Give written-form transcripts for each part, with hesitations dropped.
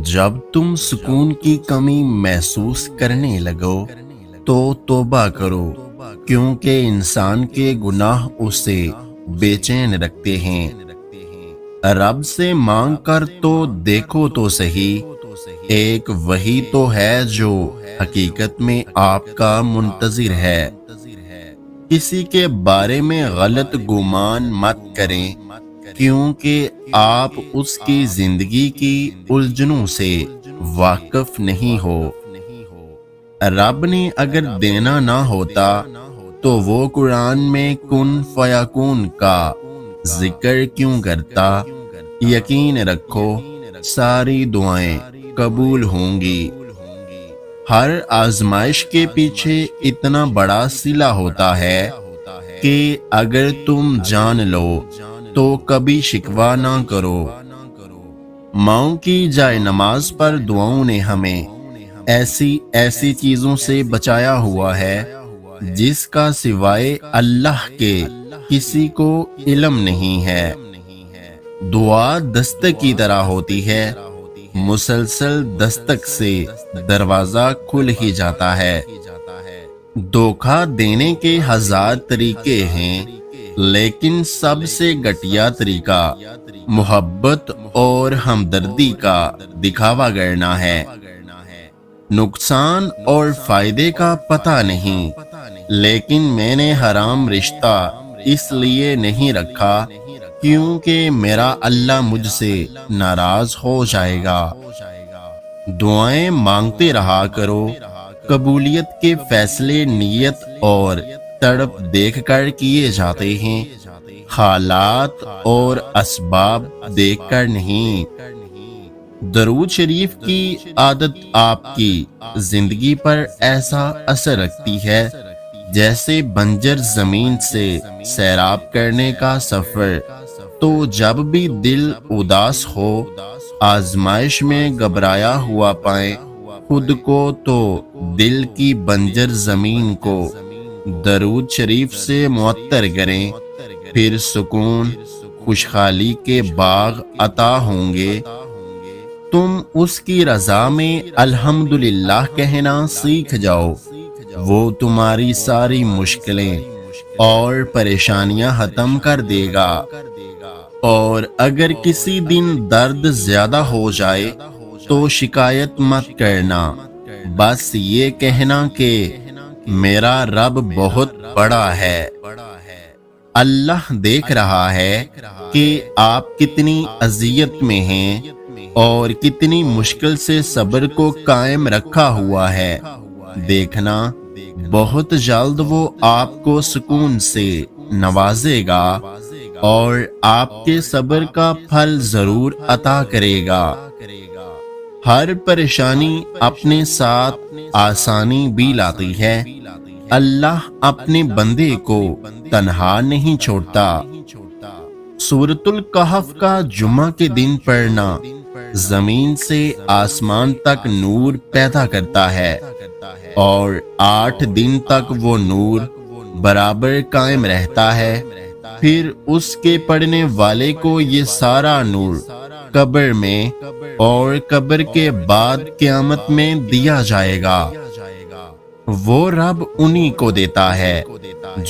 جب تم سکون کی کمی محسوس کرنے لگو تو توبہ کرو، کیونکہ انسان کے گناہ اسے بے چین رکھتے ہیں۔ رب سے مانگ کر تو دیکھو تو صحیح، ایک وہی تو ہے جو حقیقت میں آپ کا منتظر ہے۔ کسی کے بارے میں غلط گمان مت کریں، کیونکہ آپ اس کی زندگی کی الجھنوں سے واقف نہیں ہو۔ رب نے اگر دینا نہ ہوتا تو وہ قرآن میں کن فیکون کا ذکر کیوں کرتا؟ یقین رکھو ساری دعائیں قبول ہوں گی۔ ہر آزمائش کے پیچھے اتنا بڑا صلہ ہوتا ہے کہ اگر تم جان لو تو کبھی شکوہ نہ کرو۔ ماؤں کی جائے نماز پر دعاؤں نے ہمیں ایسی چیزوں سے بچایا ہوا ہے جس کا سوائے اللہ کے کسی کو علم نہیں ہے۔ دعا دستک کی طرح ہوتی ہے، مسلسل دستک سے دروازہ کھل ہی جاتا ہے۔ دھوکہ دینے کے ہزار طریقے ہیں، لیکن سب سے گھٹیا طریقہ محبت اور ہمدردی کا دکھاوا کرنا ہے۔ نقصان اور فائدے کا پتہ نہیں، لیکن میں نے حرام رشتہ اس لیے نہیں رکھا کیونکہ میرا اللہ مجھ سے ناراض ہو جائے گا۔ دعائیں مانگتے رہا کرو، قبولیت کے فیصلے نیت اور تڑپ دیکھ کر کیے جاتے ہیں، حالات اور اسباب دیکھ کر نہیں۔ درود شریف کی عادت آپ کی زندگی پر ایسا اثر رکھتی ہے جیسے بنجر زمین سے سیراب کرنے کا سفر۔ تو جب بھی دل اداس ہو، آزمائش میں گھبرایا ہوا پائیں خود کو، تو دل کی بنجر زمین کو درود شریف سے معطر کریں، پھر سکون خوشحالی کے باغ عطا ہوں گے۔ تم اس کی رضا میں الحمدللہ کہنا سیکھ جاؤ، وہ تمہاری ساری مشکلیں اور پریشانیاں ختم کر دے گا۔ اور اگر کسی دن درد زیادہ ہو جائے تو شکایت مت کرنا، بس یہ کہنا کہ میرا رب بہت بڑا ہے۔ اللہ دیکھ رہا ہے کہ آپ کتنی اذیت میں ہیں اور کتنی مشکل سے صبر کو قائم رکھا ہوا ہے۔ دیکھنا بہت جلد وہ آپ کو سکون سے نوازے گا اور آپ کے صبر کا پھل ضرور عطا کرے گا۔ ہر پریشانی اپنے ساتھ آسانی بھی لاتی ہے۔ اللہ اپنے بندے کو تنہا نہیں چھوڑتا۔ سورۃ الکہف کا جمعہ کے دن پڑھنا زمین سے آسمان تک نور پیدا کرتا ہے، اور 8 دن تک وہ نور برابر قائم رہتا ہے۔ پھر اس کے پڑھنے والے کو یہ سارا نور قبر میں اور قبر کے بعد قیامت میں دیا جائے گا۔ وہ رب انہی کو دیتا ہے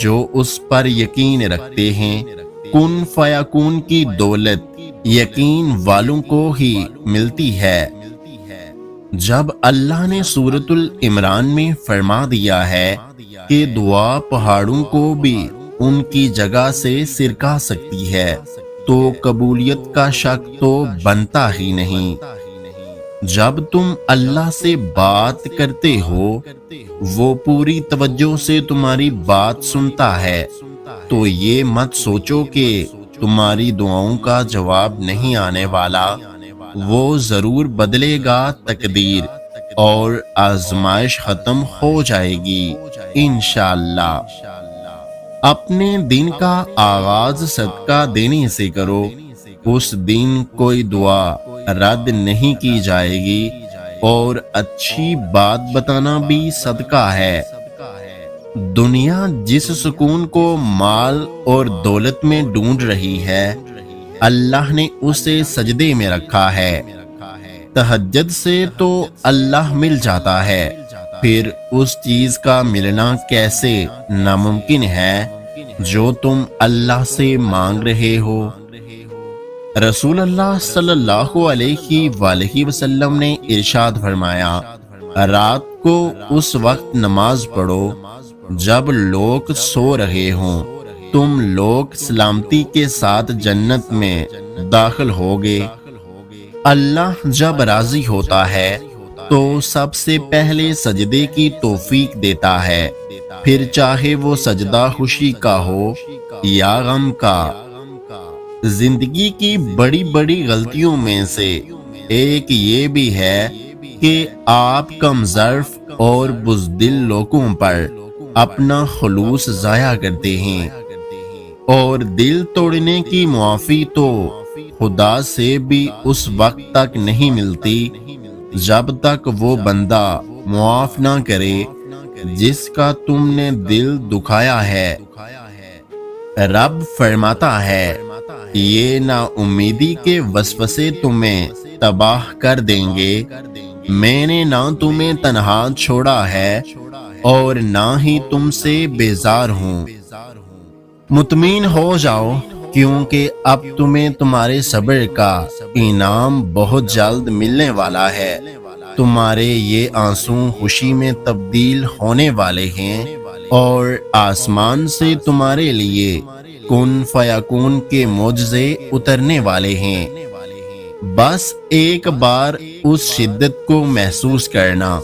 جو اس پر یقین رکھتے ہیں۔ کن فیکون کی دولت یقین والوں کو ہی ملتی ہے۔ جب اللہ نے سورۃ العمران میں فرما دیا ہے کہ دعا پہاڑوں کو بھی ان کی جگہ سے سرکا سکتی ہے، تو قبولیت کا شک تو بنتا ہی نہیں۔ جب تم اللہ سے بات کرتے ہو، وہ پوری توجہ سے تمہاری بات سنتا ہے، تو یہ مت سوچو کہ تمہاری دعاؤں کا جواب نہیں آنے والا۔ وہ ضرور بدلے گا تقدیر، اور آزمائش ختم ہو جائے گی انشاءاللہ۔ اپنے دن کا آغاز صدقہ دینے سے کرو، اس دن کوئی دعا رد نہیں کی جائے گی، اور اچھی بات بتانا بھی صدقہ ہے۔ دنیا جس سکون کو مال اور دولت میں ڈھونڈ رہی ہے، اللہ نے اسے سجدے میں رکھا ہے۔ تہجد سے تو اللہ مل جاتا ہے، پھر اس چیز کا ملنا کیسے ناممکن ہے جو تم اللہ سے مانگ رہے ہو؟ رسول اللہ صلی اللہ علیہ وآلہ وسلم نے ارشاد فرمایا، رات کو اس وقت نماز پڑھو جب لوگ سو رہے ہوں، تم لوگ سلامتی کے ساتھ جنت میں داخل ہوگے۔ اللہ جب راضی ہوتا ہے تو سب سے پہلے سجدے کی توفیق دیتا ہے، پھر چاہے وہ سجدہ خوشی کا ہو یا غم کا۔ زندگی کی بڑی بڑی غلطیوں میں سے ایک یہ بھی ہے کہ آپ کم ظرف اور بزدل لوگوں پر اپنا خلوص ضائع کرتے ہیں، اور دل توڑنے کی معافی تو خدا سے بھی اس وقت تک نہیں ملتی جب تک وہ بندہ معاف نہ کرے جس کا تم نے دل دکھایا ہے۔ رب فرماتا ہے، یہ نا امیدی کے وسوسے تمہیں تباہ کر دیں گے، میں نے نہ تمہیں تنہا چھوڑا ہے اور نہ ہی تم سے بیزار ہوں۔ مطمئن ہو جاؤ، کیونکہ اب تمہیں تمہارے صبر کا انعام بہت جلد ملنے والا ہے۔ تمہارے یہ آنسو خوشی میں تبدیل ہونے والے ہیں، اور آسمان سے تمہارے لیے کن فیکون کے معجزے اترنے والے ہیں۔ بس ایک بار اس شدت کو محسوس کرنا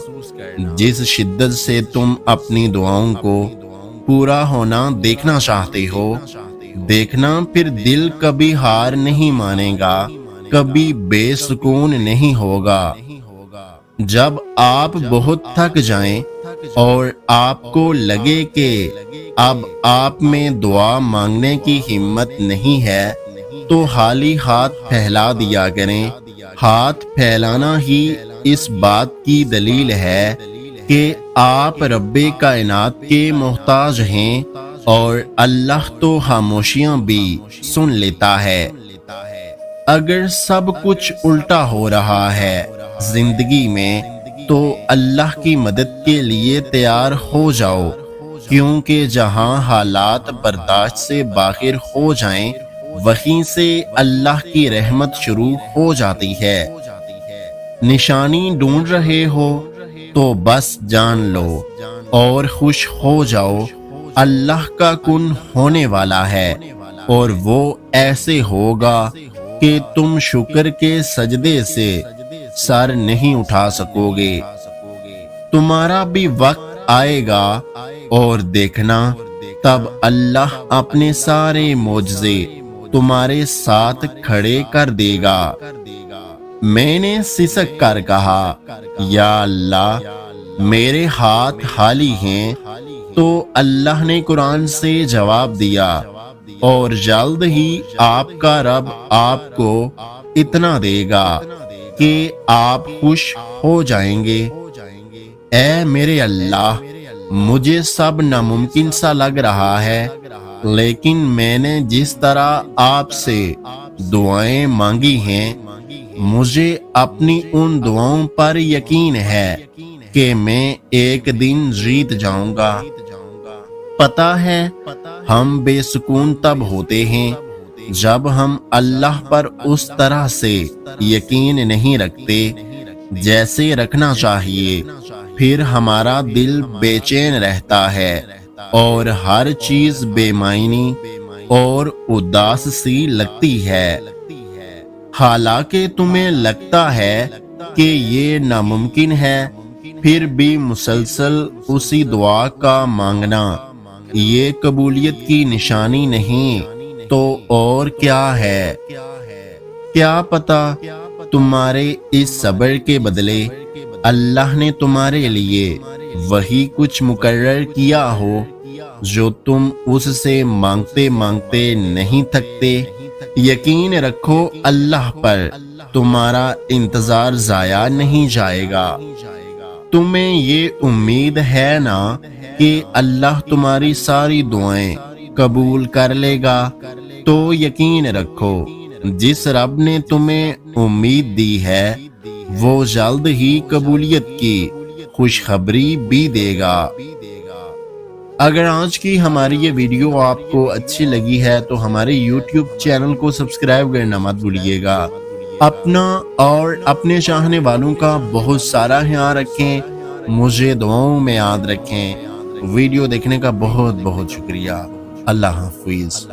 جس شدت سے تم اپنی دعاؤں کو پورا ہونا دیکھنا چاہتے ہو۔ دیکھنا، پھر دل کبھی ہار نہیں مانے گا، کبھی بے سکون نہیں ہوگا۔ جب آپ بہت تھک جائیں اور آپ کو لگے کہ اب آپ میں دعا مانگنے کی ہمت نہیں ہے، تو خالی ہاتھ پھیلا دیا کریں۔ ہاتھ پھیلانا ہی اس بات کی دلیل ہے کہ آپ رب کائنات کے محتاج ہیں، اور اللہ تو خاموشیاں بھی سن لیتا ہے۔ اگر سب کچھ الٹا ہو رہا ہے زندگی میں، تو اللہ کی مدد کے لیے تیار ہو جاؤ، کیونکہ جہاں حالات برداشت سے باہر ہو جائیں، وہیں سے اللہ کی رحمت شروع ہو جاتی ہے۔ نشانی ڈھونڈ رہے ہو تو بس جان لو اور خوش ہو جاؤ، اللہ کا کن ہونے والا ہے، اور وہ ایسے ہوگا کہ تم شکر کے سجدے سے سر نہیں اٹھا سکو گے۔ تمہارا بھی وقت آئے گا اور دیکھنا، تب اللہ اپنے سارے معجزے تمہارے ساتھ کھڑے کر دے گا۔ میں نے سسک کر کہا، یا اللہ میرے ہاتھ خالی ہیں، تو اللہ نے قرآن سے جواب دیا، اور جلد ہی آپ کا رب آپ کو اتنا دے گا کہ آپ خوش ہو جائیں گے۔ اے میرے اللہ، مجھے سب ناممکن سا لگ رہا ہے، لیکن میں نے جس طرح آپ سے دعائیں مانگی ہیں، مجھے اپنی ان دعاؤں پر یقین ہے کہ میں ایک دن جیت جاؤں گا۔ پتہ ہے ہم بے سکون تب ہوتے ہیں جب ہم اللہ پر اس طرح سے یقین نہیں رکھتے جیسے رکھنا چاہیے، پھر ہمارا دل بے چین رہتا ہے اور ہر چیز بے معنی اور اداس سی لگتی ہے۔ حالانکہ تمہیں لگتا ہے کہ یہ ناممکن ہے، پھر بھی مسلسل اسی دعا کا مانگنا یہ قبولیت کی نشانی نہیں تو اور کیا ہے؟ کیا پتہ تمہارے اس صبر کے بدلے اللہ نے تمہارے لیے وہی کچھ مقرر کیا ہو جو تم اس سے مانگتے مانگتے نہیں تھکتے۔ یقین رکھو اللہ پر تمہارا انتظار ضائع نہیں جائے گا۔ تمہیں یہ امید ہے نا کہ اللہ تمہاری ساری دعائیں قبول کر لے گا، تو یقین رکھو جس رب نے تمہیں امید دی ہے وہ جلد ہی قبولیت کی خوشخبری بھی دے گا۔ اگر آج کی ہماری یہ ویڈیو آپ کو اچھی لگی ہے تو ہمارے یوٹیوب چینل کو سبسکرائب کرنا مت بھولیے گا۔ اپنا اور اپنے چاہنے والوں کا بہت سارا خیال رکھیں، مجھے دعاؤں میں یاد رکھیں۔ ویڈیو دیکھنے کا بہت بہت شکریہ۔ اللہ حافظ۔